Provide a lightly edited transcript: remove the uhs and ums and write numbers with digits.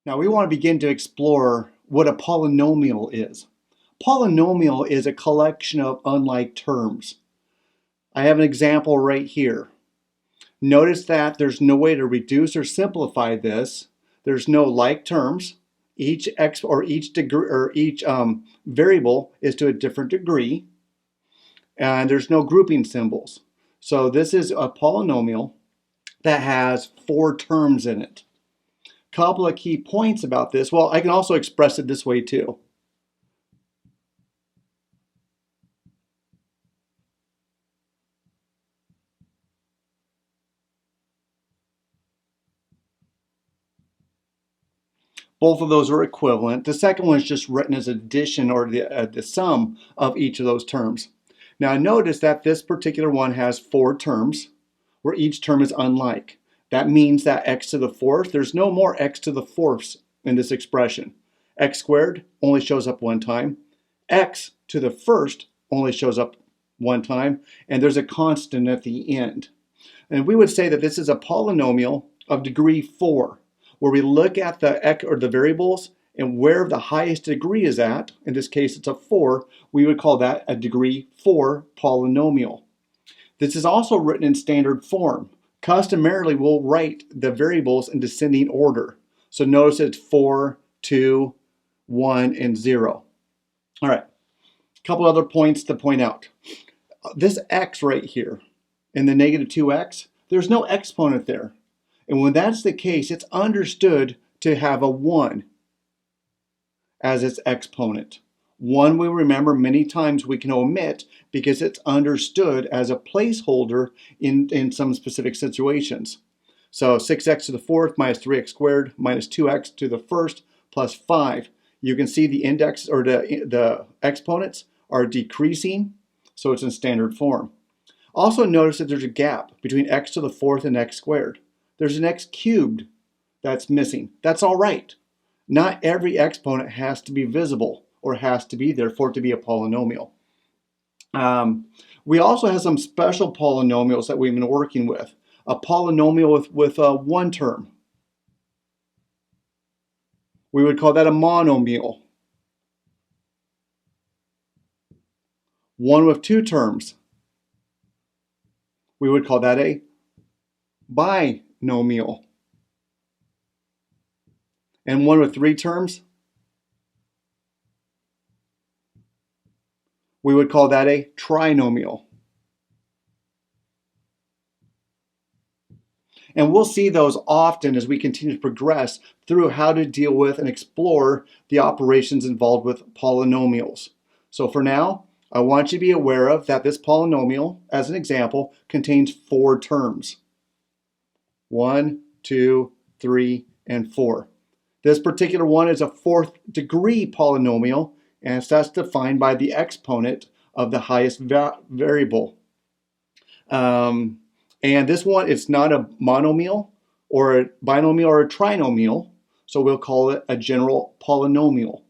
Now we want to begin to explore what a polynomial is. Polynomial is a collection of unlike terms. I have an example right here. Notice that there's no way to reduce or simplify this. There's no like terms. Each variable is to a different degree, and there's no grouping symbols. So this is a polynomial that has 4 terms in it. Couple of key points about this. Well, I can also express it this way too. Both of those are equivalent. The second one is just written as addition or the sum of each of those terms. Now notice that this particular one has 4 terms where each term is unlike. That means that x to the 4th, there's no more x to the 4ths in this expression. X squared only shows up 1 time. X to the 1st only shows up 1 time. And there's a constant at the end. And we would say that this is a polynomial of degree 4, where we look at the variables and where the highest degree is at. In this case, it's a 4. We would call that a degree 4 polynomial. This is also written in standard form. Customarily, we'll write the variables in descending order. So notice it's 4, 2, 1, and 0. All right, a couple other points to point out. This x right here in the negative 2x, there's no exponent there. And when that's the case, it's understood to have a 1 as its exponent. 1 we remember many times we can omit because it's understood as a placeholder in some specific situations. So 6x to the 4th minus 3x squared minus 2x to the 1st plus 5. You can see the index or the exponents are decreasing, so it's in standard form. Also notice that there's a gap between x to the 4th and x squared. There's an x cubed that's missing. That's all right. Not every exponent has to be visible or has to be there for it to be a polynomial. We also have some special polynomials that we've been working with. A polynomial with 1 term. We would call that a monomial. One with 2 terms. We would call that a binomial. And one with 3 terms, we would call that a trinomial. And we'll see those often as we continue to progress through how to deal with and explore the operations involved with polynomials. So for now, I want you to be aware of that this polynomial, as an example, contains 4 terms. 1, 2, 3, and 4. This particular one is a 4th degree polynomial, and that's defined by the exponent of the highest variable. And this one, it's not a monomial or a binomial or a trinomial, so we'll call it a general polynomial.